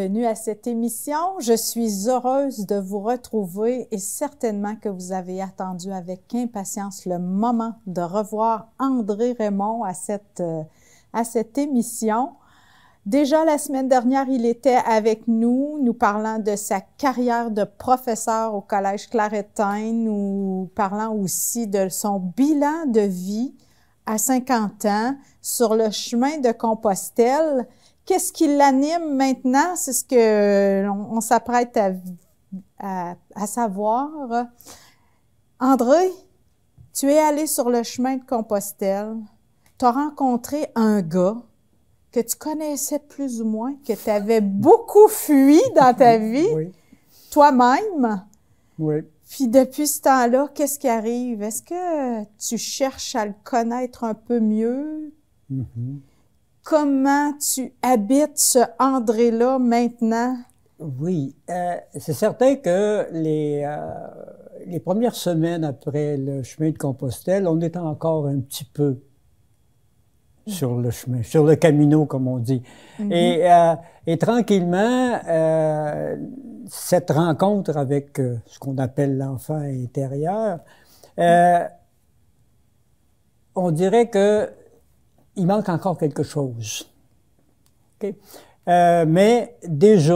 bienvenue à cette émission. Je suis heureuse de vous retrouver et certainement que vous avez attendu avec impatience le moment de revoir André Raymond à cette émission. Déjà la semaine dernière, il était avec nous parlant de sa carrière de professeur au Collège Claretin, nous parlant aussi de son bilan de vie à 50 ans sur le chemin de Compostelle. Qu'est-ce qui l'anime maintenant? C'est ce que on s'apprête à savoir. André, tu es allé sur le chemin de Compostelle. Tu as rencontré un gars que tu connaissais plus ou moins, que tu avais beaucoup fui dans ta vie, oui. Toi-même. Oui. Puis depuis ce temps-là, qu'est-ce qui arrive? Est-ce que tu cherches à le connaître un peu mieux? Mm-hmm. Comment tu habites ce André-là maintenant? Oui, c'est certain que les premières semaines après le chemin de Compostelle, on était encore un petit peu sur le chemin, sur le camino, comme on dit. Mm-hmm. Et tranquillement, cette rencontre avec ce qu'on appelle l'enfant intérieur, on dirait que il manque encore quelque chose. Okay? Mais déjà,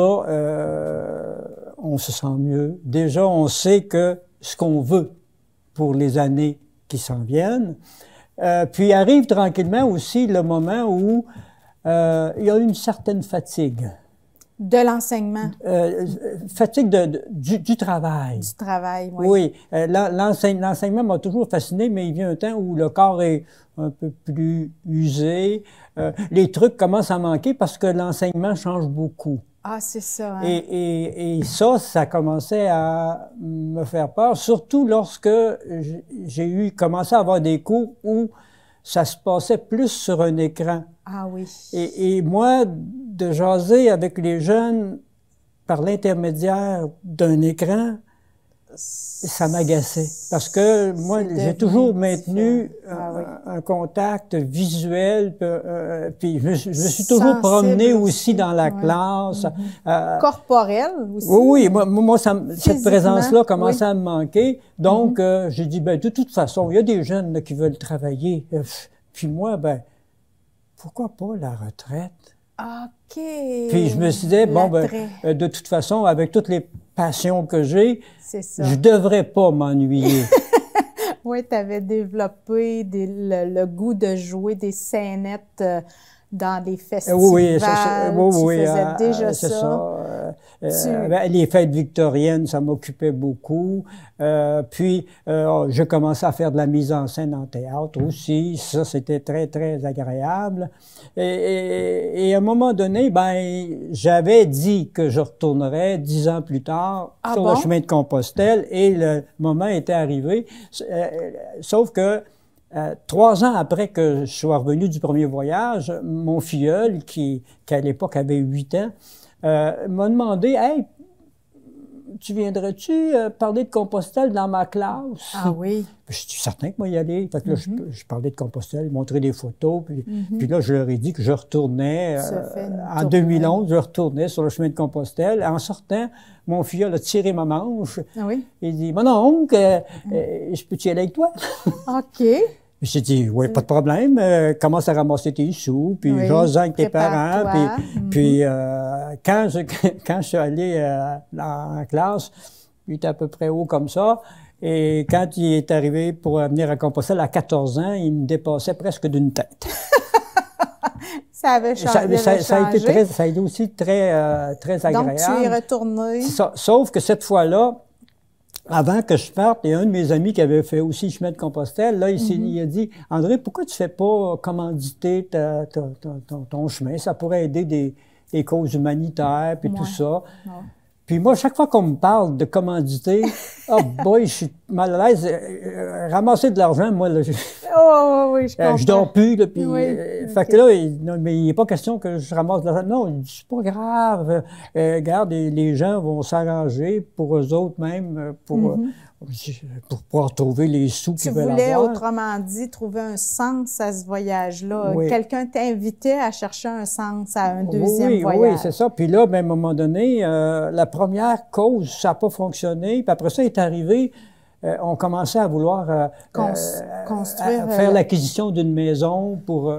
on se sent mieux. Déjà, on sait que ce qu'on veut pour les années qui s'en viennent. Puis arrive tranquillement aussi le moment où il y a une certaine fatigue. De l'enseignement. Fatigue du travail. Du travail, oui. Oui, l'enseignement m'a toujours fasciné, mais il vient un temps où le corps est un peu plus usé. Les trucs commencent à manquer parce que l'enseignement change beaucoup. Ah, c'est ça. Hein? Et ça commençait à me faire peur, surtout lorsque j'ai commencé à avoir des cours où ça se passait plus sur un écran. Ah oui. Et moi, de jaser avec les jeunes par l'intermédiaire d'un écran, ça m'agaçait. Parce que moi, j'ai toujours maintenu un contact visuel, puis je me suis toujours promené aussi dans la classe. Corporel aussi. Oui, moi cette présence-là commençait à me manquer. Donc, j'ai dit, ben de toute façon, il y a des jeunes là, qui veulent travailler. Puis moi, ben pourquoi pas la retraite? OK. Puis je me suis dit, bon, ben, de toute façon, avec toutes les passions que j'ai, je devrais pas m'ennuyer. Oui, tu avais développé le goût de jouer des scénettes dans des festivals. Oui, tu faisais déjà ça. Les fêtes victoriennes, ça m'occupait beaucoup. Puis, j'ai commencé à faire de la mise en scène en théâtre aussi. Ça, c'était très, très agréable. Et à un moment donné, ben, j'avais dit que je retournerais 10 ans plus tard sur le chemin de Compostelle et le moment était arrivé. Sauf que 3 ans après que je sois revenu du premier voyage, mon filleul, qui à l'époque avait 8 ans, m'a demandé, « Hey, tu viendrais-tu parler de Compostelle dans ma classe? » Ah oui. Je suis certain que moi y aller. Fait que là, je parlais de Compostelle, montrer des photos, puis là, je leur ai dit que je retournais, en 2011, je retournais sur le chemin de Compostelle. En sortant, mon filleul a tiré ma manche. Ah oui? Il dit, « Mon oncle, je peux-tu y aller avec toi? » OK. J'ai dit, oui, pas de problème, commence à ramasser tes sous, puis j'ose avec tes parents. Puis quand je suis allé en classe, il était à peu près haut comme ça. Et quand il est arrivé pour venir à Compostelle à 14 ans, il me dépassait presque d'une tête. Ça avait changé. Ça a été aussi très agréable. Donc, tu es retourné. Sauf que cette fois-là, avant que je parte, il y a un de mes amis qui avait fait aussi le chemin de Compostelle. Là, il a dit, « André, pourquoi tu fais pas commanditer ton chemin? Ça pourrait aider des causes humanitaires, puis tout ça. » Puis moi, chaque fois qu'on me parle de commanditer, oh boy, je suis mal à l'aise. Ramasser de l'argent, moi, là, Oh, oui, je comprends. Je dors plus, là, puis... Oui, Fait ok. que là, non, mais il n'est pas question que je ramasse de l'argent. Non, c'est pas grave. Regarde, les gens vont s'arranger pour eux autres même, pour pouvoir trouver les sous Tu qu'ils veulent voulais, avoir. autrement dit, trouver un sens à ce voyage-là. Oui. Quelqu'un t'invitait à chercher un sens à un deuxième Oui, voyage. oui, c'est ça. Puis là, ben, à un moment donné, la première cause, ça n'a pas fonctionné. Puis après ça est arrivé, on commençait à vouloir Construire, faire l'acquisition d'une maison pour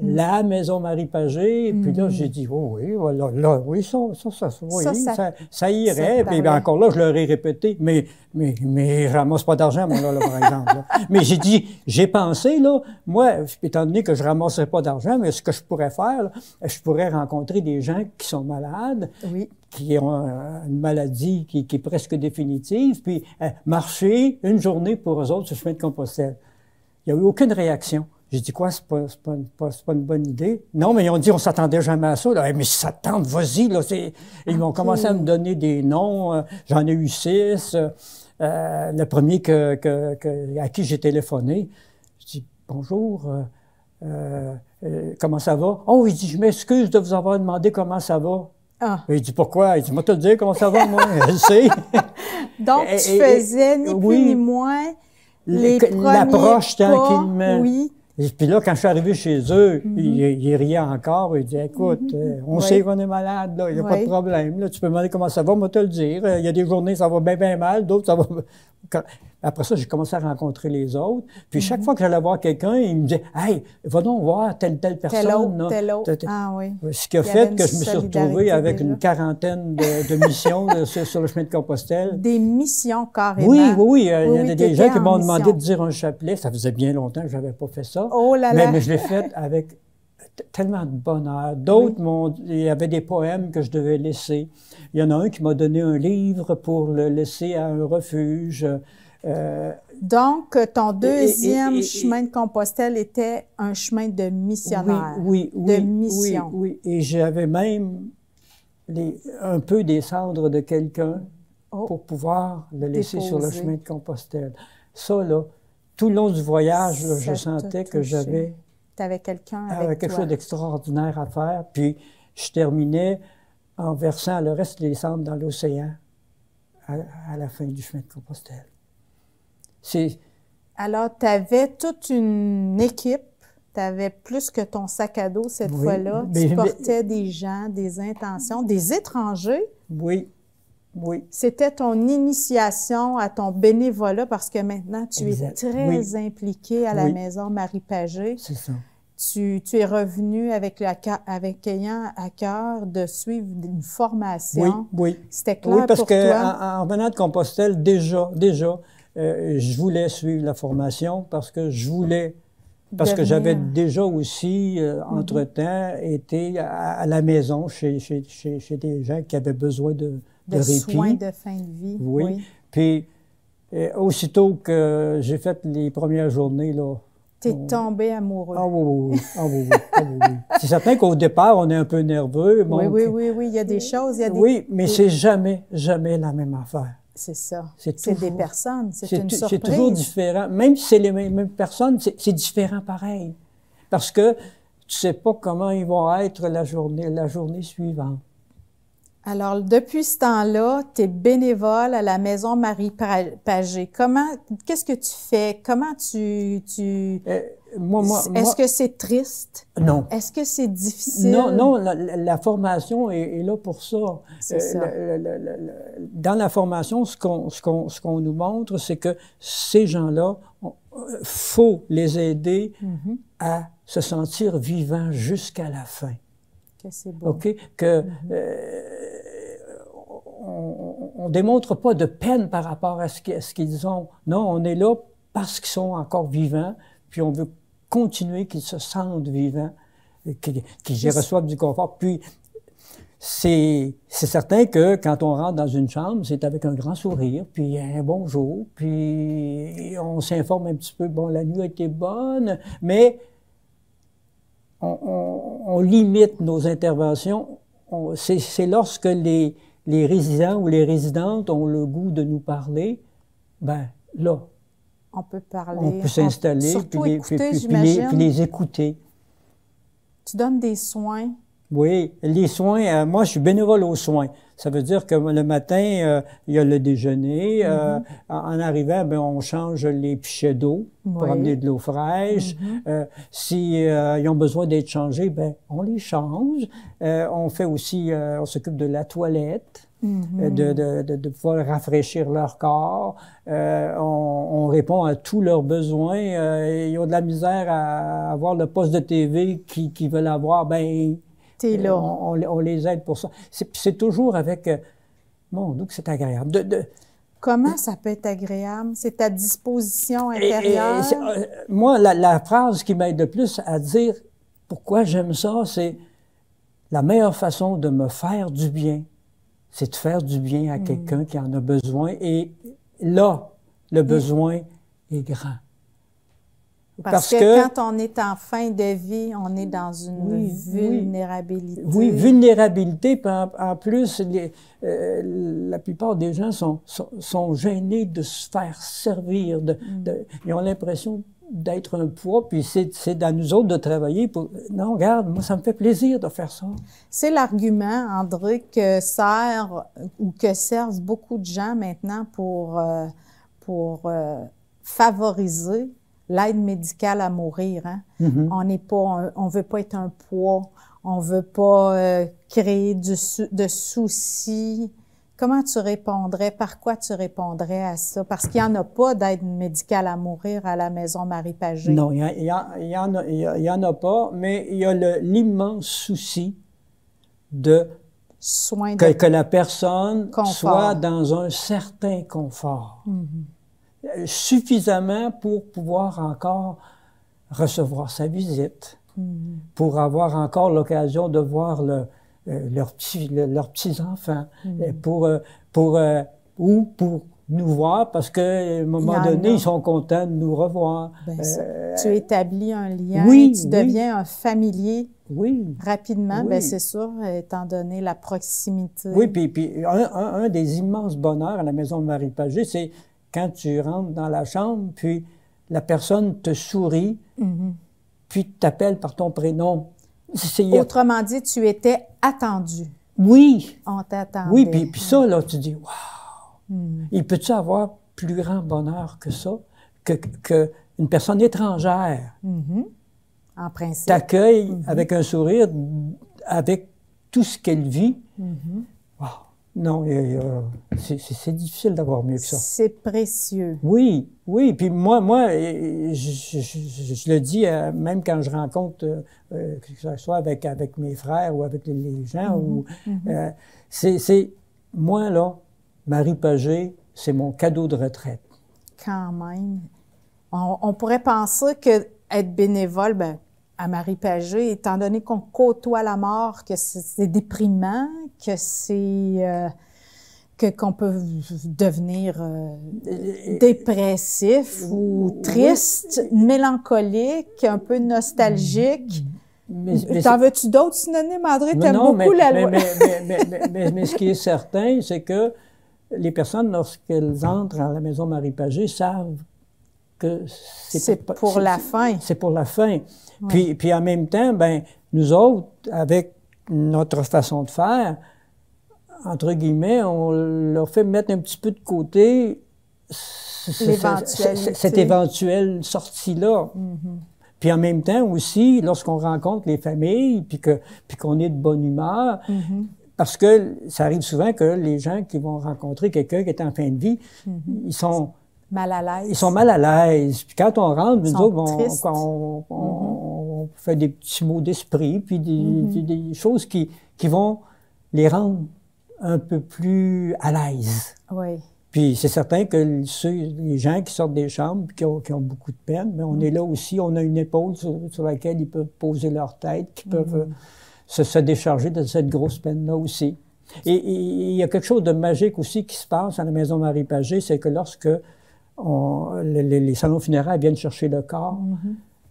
la maison Marie Pagé. Puis là, j'ai dit, oh, oui, voilà, là, oui, ça irait. Puis ben, encore là, je leur ai répété, mais je ramasse pas d'argent, moi, là, par exemple. Là. Mais j'ai dit, j'ai pensé, là, moi, étant donné que je ramasserais pas d'argent, mais ce que je pourrais faire, là, je pourrais rencontrer des gens qui sont malades, oui. qui ont une maladie qui est presque définitive, puis marcher une journée pour eux autres sur le chemin de Compostelle. Il n'y a eu aucune réaction. J'ai dit quoi, c'est pas une bonne idée. Non, mais ils ont dit, on s'attendait jamais à ça. Là. Mais si ça te tente, vas-y. Là, ils ont commencé à me donner des noms. J'en ai eu 6. Le premier à qui j'ai téléphoné, je dis, bonjour, comment ça va? Oh, il dit, je m'excuse de vous avoir demandé comment ça va. Ah. Il dit, pourquoi? Il dit, moi, te le dire comment ça va, moi, je sais. Donc, tu faisais ni plus ni moins les l'approche tranquillement. Oui. Et puis là, quand je suis arrivé chez eux, il riait encore. Il dit, écoute, on sait qu'on est malade, là, il n'y a pas de problème. Là, tu peux me demander comment ça va, moi te le dire. Il y a des journées, ça va bien, bien mal, d'autres, ça va... Après ça, j'ai commencé à rencontrer les autres. Puis chaque fois que j'allais voir quelqu'un, il me disait, hey, va donc voir telle personne. Telle autre. Ah oui. Ce qui a fait que je me suis retrouvé avec une quarantaine de missions sur le chemin de Compostelle. Des missions, carrément. Oui. Il y a des gens qui m'ont demandé de dire un chapelet. Ça faisait bien longtemps que je n'avais pas fait ça. Oh là là! Mais je l'ai fait avec tellement de bonheur. D'autres, il y avait des poèmes que je devais laisser. Il y en a un qui m'a donné un livre pour le laisser à un refuge. Donc, ton deuxième chemin de Compostelle était un chemin de missionnaire. Oui. De mission. Oui. Et j'avais même un peu des cendres de quelqu'un pour pouvoir le laisser sur le chemin de Compostelle. Ça, là, tout le long du voyage, là, je sentais que j'avais quelqu'un avec quelque chose d'extraordinaire à faire. Puis, je terminais en versant le reste des cendres dans l'océan à la fin du chemin de Compostelle. Alors, tu avais toute une équipe, tu avais plus que ton sac à dos cette fois-là. Tu portais des gens, des intentions, des étrangers. Oui. C'était ton initiation à ton bénévolat parce que maintenant, tu es très impliqué à la maison Marie Pagé. C'est ça. Tu es revenu avec ayant à cœur de suivre une formation. Oui. C'était clair parce pour toi? Oui, parce qu'en venant de Compostelle, déjà, je voulais suivre la formation parce que j'avais déjà aussi, entre-temps, été à la maison chez des gens qui avaient besoin de répit. Soins de fin de vie. Oui. Puis, aussitôt que j'ai fait les premières journées, là, t'es tombé amoureux. Ah oui. C'est certain qu'au départ, on est un peu nerveux. Oui. Il y a des choses, il y a des... Oui, mais c'est jamais la même affaire. C'est ça. C'est des personnes, c'est une surprise. C'est toujours différent. Même si c'est les mêmes personnes, c'est différent pareil. Parce que tu sais pas comment ils vont être la journée suivante. Alors, depuis ce temps-là, tu es bénévole à la Maison Marie Pagé. Qu'est-ce que tu fais? Comment est-ce que c'est triste? Non. Est-ce que c'est difficile? Non, la formation est là pour ça. C'est ça. Dans la formation, ce qu'on nous montre, c'est que ces gens-là, faut les aider à se sentir vivants jusqu'à la fin. Que c'est beau. OK? On démontre pas de peine par rapport à ce qu'ils ont. Non, on est là parce qu'ils sont encore vivants, puis on veut continuer qu'ils se sentent vivants, qu'ils reçoivent du confort. Puis, c'est certain que quand on rentre dans une chambre, c'est avec un grand sourire, puis un bonjour, puis on s'informe un petit peu, bon, la nuit a été bonne, mais on limite nos interventions. C'est lorsque les résidents ou les résidentes ont le goût de nous parler, ben là, On peut parler. On peut s'installer, surtout puis écouter, j'imagine. puis les écouter. Tu donnes des soins. Oui, les soins, moi je suis bénévole aux soins. Ça veut dire que le matin, il y a le déjeuner. En arrivant, ben, on change les pichets d'eau pour amener de l'eau fraîche. Si ils ont besoin d'être changés, ben, on les change. On fait aussi, on s'occupe de la toilette, de pouvoir rafraîchir leur corps. On répond à tous leurs besoins. Ils ont de la misère à avoir le poste de TV qu'ils veulent avoir, ben t'es là. On les aide pour ça. C'est toujours avec... Mon Dieu, que c'est agréable. Comment ça peut être agréable? C'est ta disposition intérieure? Moi, la phrase qui m'aide le plus à dire pourquoi j'aime ça, c'est la meilleure façon de me faire du bien, c'est de faire du bien à quelqu'un qui en a besoin. Et là, le besoin est grand. Parce que quand on est en fin de vie, on est dans une vulnérabilité. Oui, vulnérabilité. Puis en plus, la plupart des gens sont gênés de se faire servir. Ils ont l'impression d'être un poids, puis c'est à nous autres de travailler pour... Non, regarde, moi, ça me fait plaisir de faire ça. C'est l'argument, André, que servent beaucoup de gens maintenant pour favoriser l'aide médicale à mourir. Hein? On veut pas être un poids, on veut pas créer de soucis. Comment tu répondrais, par quoi tu répondrais à ça? Parce qu'il n'y en a pas d'aide médicale à mourir à la maison Marie-Pagé. Non, il y en a pas, mais il y a l'immense souci de que la personne soit dans un certain confort. Suffisamment pour pouvoir encore recevoir sa visite, pour avoir encore l'occasion de voir leurs petits-enfants, ou pour nous voir, parce qu'à un moment donné, ils sont contents de nous revoir. Tu établis un lien, tu deviens un familier rapidement, c'est sûr, étant donné la proximité. Oui, puis un des immenses bonheurs à la maison de Marie-Pagé, c'est quand tu rentres dans la chambre, puis la personne te sourit, puis t'appelle par ton prénom. Autrement dit, tu étais attendu. Oui. On t'attendait. Oui, puis ça, là, tu dis, wow! Il peut-tu avoir plus grand bonheur que ça, que une personne étrangère en principe t'accueille avec un sourire, avec tout ce qu'elle vit? Wow! Non, c'est difficile d'avoir mieux que ça. C'est précieux. Oui. Puis moi, je le dis même quand je rencontre, que ce soit avec mes frères ou avec les gens, moi, là, Marie-Pagé, c'est mon cadeau de retraite. Quand même. On pourrait penser que être bénévole, à Marie-Pagé, étant donné qu'on côtoie la mort, que c'est déprimant, que c'est qu'on peut devenir dépressif ou triste, mélancolique, un peu nostalgique. T'en veux-tu d'autres synonymes, André? T'aimes beaucoup la loi. Mais ce qui est certain, c'est que les personnes, lorsqu'elles entrent à la maison Marie-Pagé, savent que c'est pour la fin. C'est pour la fin. Puis en même temps, nous autres, avec notre façon de faire, entre guillemets, on leur fait mettre un petit peu de côté cette éventuelle sortie-là. Puis en même temps aussi, lorsqu'on rencontre les familles, puis qu'on est de bonne humeur, parce que ça arrive souvent que les gens qui vont rencontrer quelqu'un qui est en fin de vie, ils sont mal à l'aise. Ils sont mal à l'aise. Puis quand on rentre, nous autres, on fait des petits mots d'esprit, puis des choses qui vont les rendre un peu plus à l'aise. Oui. Puis c'est certain que les gens qui sortent des chambres, qui ont beaucoup de peine, mais on est là aussi, on a une épaule sur laquelle ils peuvent poser leur tête, qui peuvent se décharger de cette grosse peine-là aussi. Et il y a quelque chose de magique aussi qui se passe à la maison Marie-Pagé, c'est que lorsque les salons funéraires viennent chercher le corps,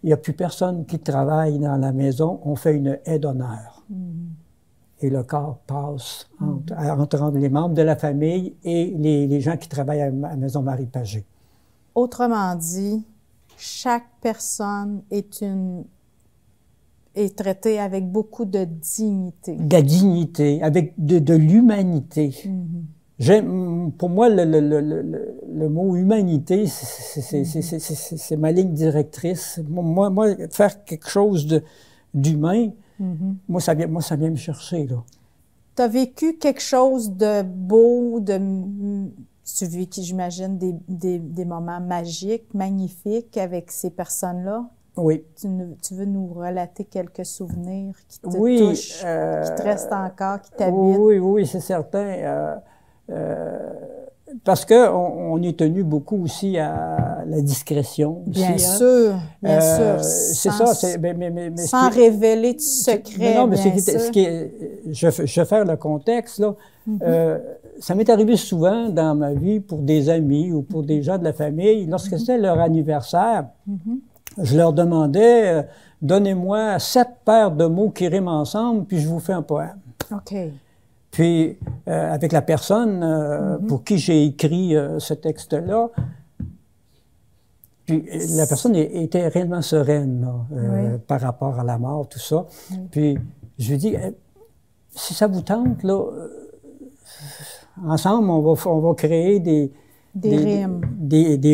il n'y a plus personne qui travaille dans la maison, on fait une aide d'honneur. Et le corps passe entre les membres de la famille et les gens qui travaillent à la maison Marie-Pagé. Autrement dit, chaque personne est traitée avec beaucoup de dignité. De la dignité, avec de l'humanité. Pour moi, le mot humanité, c'est ma ligne directrice. Moi, faire quelque chose d'humain, moi, ça vient me chercher, là. Tu as vécu quelque chose de beau, tu vis, j'imagine, des moments magiques, magnifiques avec ces personnes-là? Oui. Tu veux nous relater quelques souvenirs qui te oui, touchent, qui te restent encore, qui t'habitent? Oui, c'est certain. Parce que on est tenu beaucoup aussi à la discrétion. Bien aussi, sûr, bien sûr. C'est ça. Sans révéler de secrets, non, mais bien sûr. Je vais faire le contexte, là. Ça m'est arrivé souvent dans ma vie pour des amis ou pour des gens de la famille, lorsque c'était leur anniversaire, je leur demandais, donnez-moi 7 paires de mots qui riment ensemble, puis je vous fais un poème. OK. Puis, avec la personne pour qui j'ai écrit ce texte-là, puis la personne était réellement sereine là, par rapport à la mort, tout ça. Puis, je lui dis, si ça vous tente, là, ensemble, on va créer des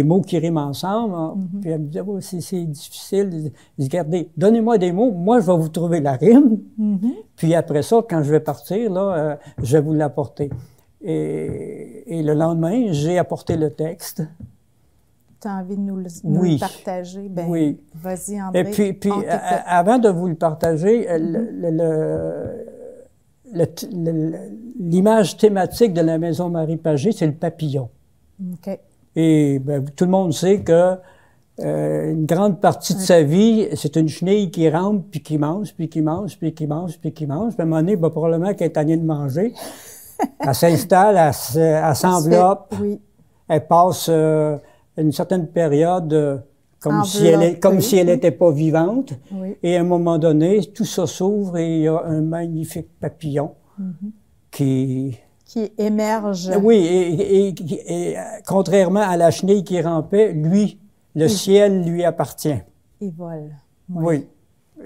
mots qui riment ensemble. Puis elle me disait, oh, c'est difficile. Je dis, regardez, donnez-moi des mots, moi je vais vous trouver la rime. Puis après ça, quand je vais partir, là, je vais vous l'apporter. Et le lendemain, j'ai apporté le texte. Tu as envie de nous le partager? Ben, oui. Vas-y, André. Et puis avant de vous le partager, l'image thématique de la Maison Marie-Pagé, c'est le papillon. OK. Et ben, tout le monde sait que une grande partie de sa vie, c'est une chenille qui rampe, puis qui mange, puis qui mange, puis qui mange, puis qui mange. Puis à un moment donné, ben, probablement qu'elle est tannée de manger. Elle s'installe, elle s'enveloppe. Oui. Elle passe une certaine période comme si elle n'était pas vivante. Oui. Et à un moment donné, tout ça s'ouvre et il y a un magnifique papillon qui émerge. Oui, et contrairement à la chenille qui rampait, lui, le ciel lui appartient. Il vole. Oui.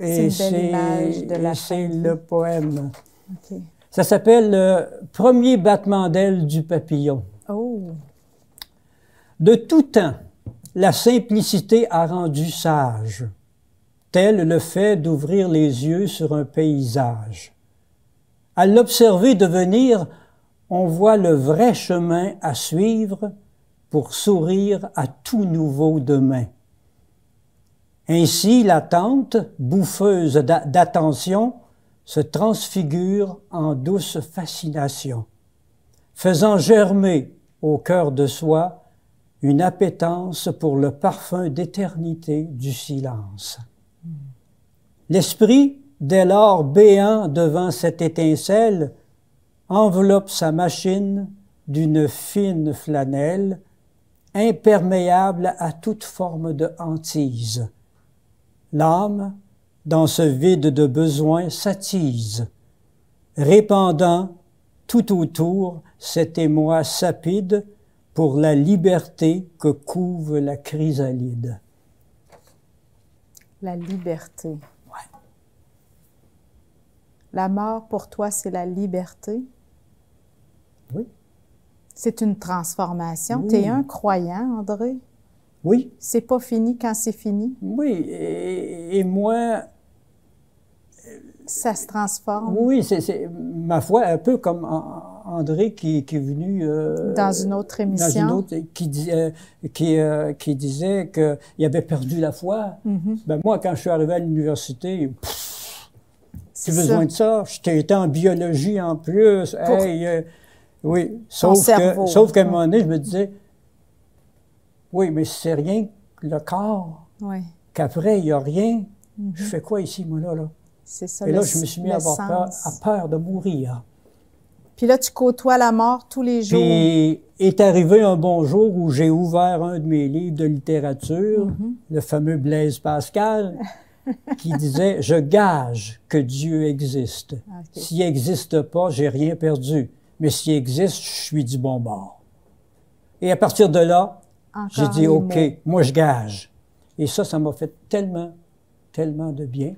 C'est une belle image de la c'est le poème. Okay. Ça s'appelle le premier battement d'aile du papillon. Oh. De tout temps, la simplicité a rendu sage, tel le fait d'ouvrir les yeux sur un paysage. À l'observer devenir, on voit le vrai chemin à suivre pour sourire à tout nouveau demain. Ainsi, l'attente, bouffeuse d'attention, se transfigure en douce fascination, faisant germer au cœur de soi une appétence pour le parfum d'éternité du silence. L'esprit, dès lors béant devant cette étincelle, enveloppe sa machine d'une fine flanelle, imperméable à toute forme de hantise. L'âme, dans ce vide de besoin, s'attise, répandant tout autour cet émoi sapide pour la liberté que couve la chrysalide. La liberté. Ouais. La mort, pour toi, c'est la liberté? Oui. C'est une transformation. Oui. Tu es un croyant, André? Oui. C'est pas fini quand c'est fini? Oui. Et moi... Ça se transforme? Oui, c'est ma foi, un peu comme André qui est venu... dans une autre émission. Dans une autre, qui disait qu'il avait perdu la foi. Ben moi, quand je suis arrivé à l'université, j'ai besoin de ça. J'étais en biologie en plus. Oui, sauf qu'à un moment donné, je me disais, oui, mais c'est rien que le corps, qu'après, il n'y a rien. Je fais quoi ici, moi, là? C'est ça. Et là, je me suis mis à avoir peur de mourir. Puis là, tu côtoies la mort tous les jours. Puis est arrivé un bon jour où j'ai ouvert un de mes livres de littérature, le fameux Blaise Pascal, qui disait « Je gage que Dieu existe. Okay. S'il n'existe pas, j'ai rien perdu. Mais s'il existe, je suis du bon bord. » Et à partir de là, encore J'ai dit, les OK, mots. moi je gage. Et ça m'a fait tellement, tellement de bien.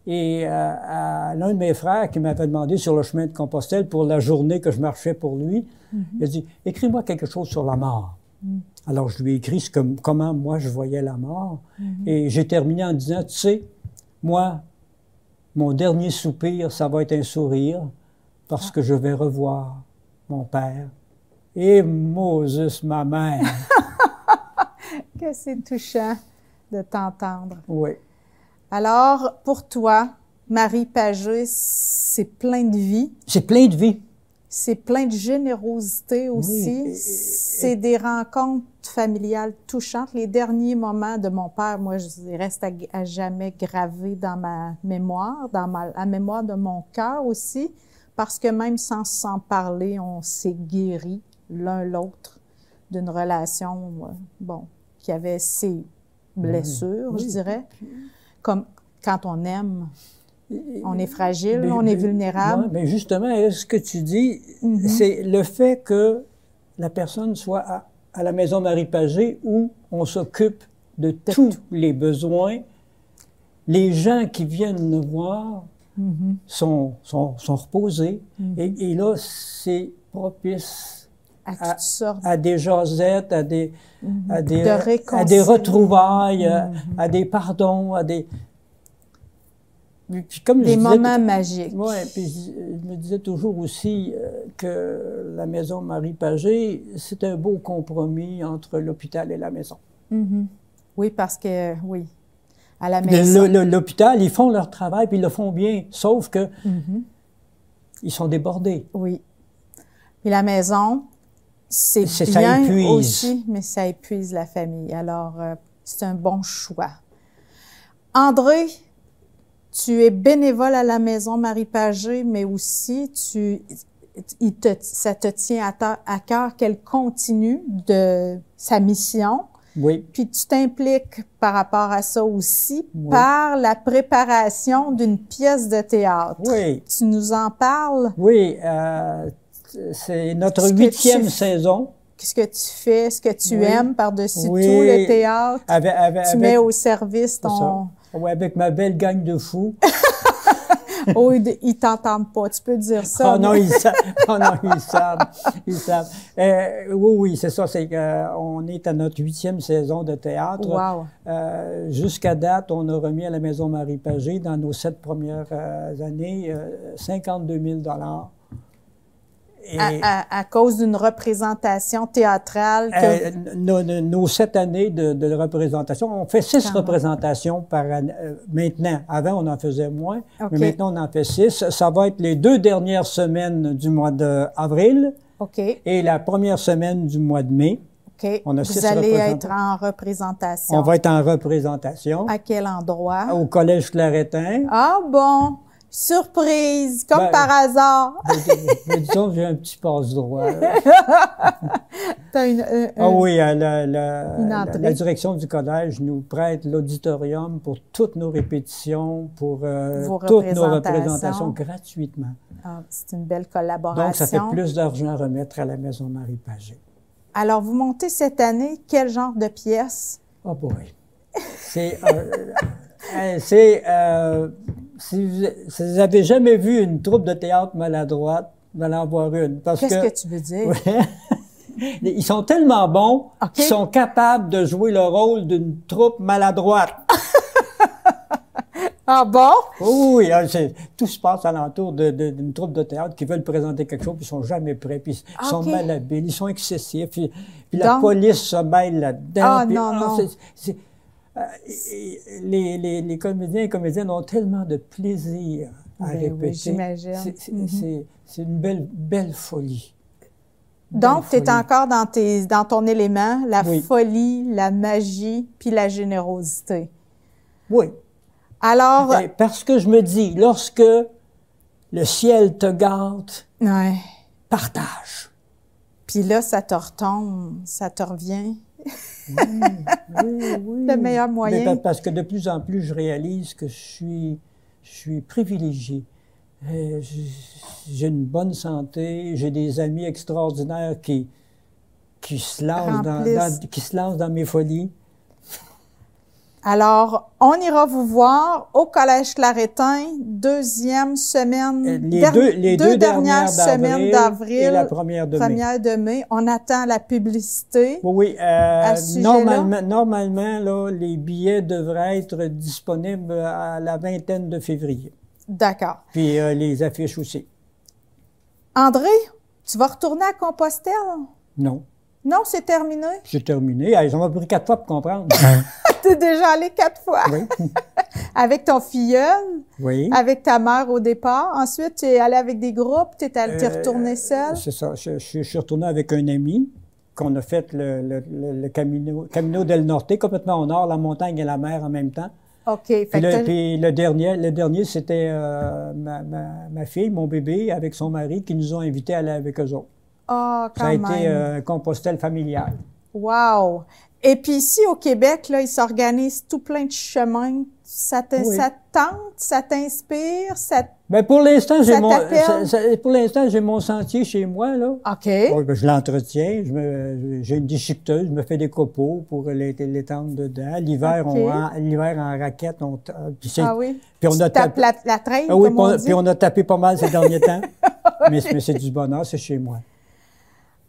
Et à l'un de mes frères qui m'avait demandé sur le chemin de Compostelle pour la journée que je marchais pour lui, il a dit, écris-moi quelque chose sur la mort. Alors je lui ai écrit comment moi je voyais la mort. Et j'ai terminé en disant, tu sais, moi, mon dernier soupir, ça va être un sourire parce que je vais revoir mon père. Et Moses, ma mère. Que c'est touchant de t'entendre. Oui. Alors, pour toi, Marie Pagé, c'est plein de vie. C'est plein de vie. C'est plein de générosité aussi. Oui. C'est des rencontres familiales touchantes. Les derniers moments de mon père, moi, ils restent à jamais gravés dans ma mémoire, la mémoire de mon cœur aussi, parce que même sans s'en parler, on s'est guéri l'un l'autre d'une relation, bon, qui avait ses blessures, je dirais. Comme quand on aime, on est fragile, on est vulnérable. Ouais, mais justement, ce que tu dis, c'est le fait que la personne soit à la maison Marie Pagé où on s'occupe de tous les besoins. Les gens qui viennent nous voir sont reposés. Et là, c'est propice à toutes sortes. À des jasettes, à des retrouvailles, à des pardons, à des... Puis comme des moments magiques. Oui, puis je me disais toujours aussi que la maison Marie Pagé, c'est un beau compromis entre l'hôpital et la maison. Oui, parce que, oui, à la maison... L'hôpital, ils font leur travail, puis ils le font bien, sauf que ils sont débordés. Oui. Puis la maison, c'est bien ça épuise. aussi, mais ça épuise la famille. Alors, c'est un bon choix. André, tu es bénévole à la maison Marie Pagé, mais aussi ça te tient à cœur qu'elle continue de sa mission. Oui. Puis tu t'impliques par rapport à ça aussi par la préparation d'une pièce de théâtre. Oui. Tu nous en parles? Oui, c'est notre 8e saison. Qu'est-ce que tu fais? Ce que tu aimes par-dessus tout le théâtre? Tu mets au service ton... Oui, avec ma belle gang de fous. Oh, ils t'entendent pas, tu peux dire ça. Oh non, ils savent. Oh non, ils savent. Ils savent. Oui, c'est ça. C'est qu'on est à notre 8e saison de théâtre. Wow. Jusqu'à date, on a remis à la Maison Marie Pagé, dans nos 7 premières années, 52 000 $. Et à cause d'une représentation théâtrale que... nos 7 années de représentation, on fait 6 représentations par année. Maintenant, avant, on en faisait moins, mais maintenant, on en fait 6. Ça va être les 2 dernières semaines du mois d'avril et la première semaine du mois de mai. On a Vous allez être en représentation. On va être en représentation. À quel endroit? Au Collège Claretin. Ah bon! Surprise! Comme par hasard! Mais disons que j'ai un petit passe-droit. T'as oui, la direction du collège nous prête l'auditorium pour toutes nos répétitions, pour toutes nos représentations gratuitement. Ah, c'est une belle collaboration. Donc, ça fait plus d'argent à remettre à la Maison Marie Pagé. Alors, vous montez cette année quel genre de pièce? Oh boy! Si vous n'avez jamais vu une troupe de théâtre maladroite, vous allez en voir une. Qu'est-ce que tu veux dire? Ils sont tellement bons qu'ils sont capables de jouer le rôle d'une troupe maladroite. Ah bon? Oui, tout se passe alentour d'une troupe de théâtre qui veulent présenter quelque chose, puis ils sont jamais prêts, puis ils sont malhabiles, ils sont excessifs, puis la police se mêle là-dedans. Ah non. Les comédiens et comédiennes ont tellement de plaisir à répéter. Oui, j'imagine. C'est une belle folie. Donc, tu es encore dans ton élément, la folie, la magie, puis la générosité. Oui. Alors... Parce que je me dis, lorsque le ciel te gâte, partage. Puis là, ça te retombe, ça te revient. Oui. Le meilleur moyen. Mais parce que de plus en plus, je réalise que je suis privilégié. J'ai une bonne santé, j'ai des amis extraordinaires qui qui se lance dans mes folies. Alors, on ira vous voir au Collège Claretin, deuxième semaine, les deux dernières semaines d'avril et la première de mai. Première de mai. On attend la publicité. Oui, à ce sujet-là. normalement, là, les billets devraient être disponibles à la 20aine de février. D'accord. Puis les affiches aussi. André, tu vas retourner à Compostelle? Non. Non, c'est terminé? C'est terminé. Ils ont pris 4 fois pour comprendre. T'es déjà allé 4 fois? Oui. Avec ton filleul? Oui. Avec ta mère au départ? Ensuite, tu es allé avec des groupes? Tu es retourné seul? C'est ça. Je suis retourné avec un ami qu'on a fait le Camino del Norte, complètement au nord, la montagne et la mer en même temps. OK. Puis le dernier c'était ma fille, mon bébé, avec son mari, qui nous ont invités à aller avec eux autres. Ah, quand Ça a même. été Compostelle familiale. Wow! Et puis ici, au Québec, là, ils s'organisent tout plein de chemins. Ça te tente? Ça t'inspire? Bien, pour l'instant, j'ai mon sentier chez moi, là. OK. Bon, ben, je l'entretiens. J'ai une déchiqueteuse, je me fais des copeaux pour les tendre dedans. L'hiver, OK. l'hiver en raquette, Ah oui? Puis on a tapé la traîne, oui, comme on dit. Puis on a tapé pas mal ces derniers temps. mais c'est du bonheur, c'est chez moi.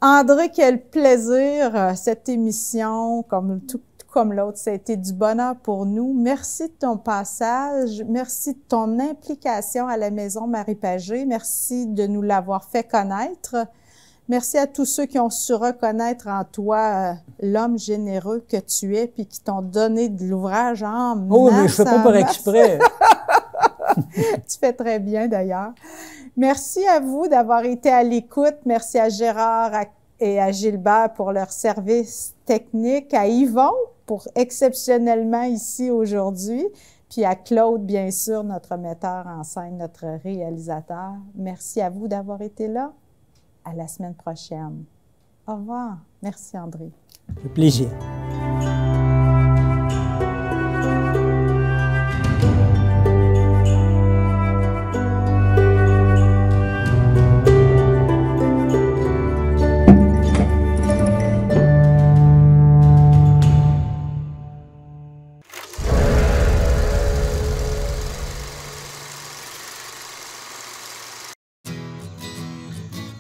André, quel plaisir, cette émission, tout comme l'autre, ça a été du bonheur pour nous. Merci de ton passage, merci de ton implication à la Maison Marie-Pagé, merci de nous l'avoir fait connaître. Merci à tous ceux qui ont su reconnaître en toi l'homme généreux que tu es, puis qui t'ont donné de l'ouvrage en masse. Oh, mais je fais pas par exprès. Tu fais très bien, d'ailleurs. Merci à vous d'avoir été à l'écoute. Merci à Gérard et à Gilbert pour leur service technique, à Yvon pour exceptionnellement ici aujourd'hui, puis à Claude, bien sûr, notre metteur en scène, notre réalisateur. Merci à vous d'avoir été là. À la semaine prochaine. Au revoir. Merci, André. Ça fait plaisir.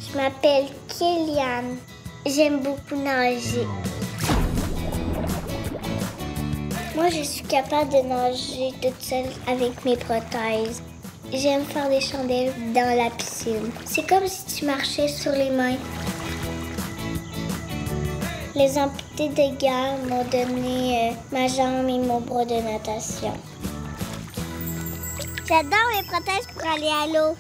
Je m'appelle Kéliane. J'aime beaucoup nager. Moi, je suis capable de nager toute seule avec mes prothèses. J'aime faire des chandelles dans la piscine. C'est comme si tu marchais sur les mains. Les amputés de guerre m'ont donné ma jambe et mon bras de natation. J'adore mes prothèses pour aller à l'eau.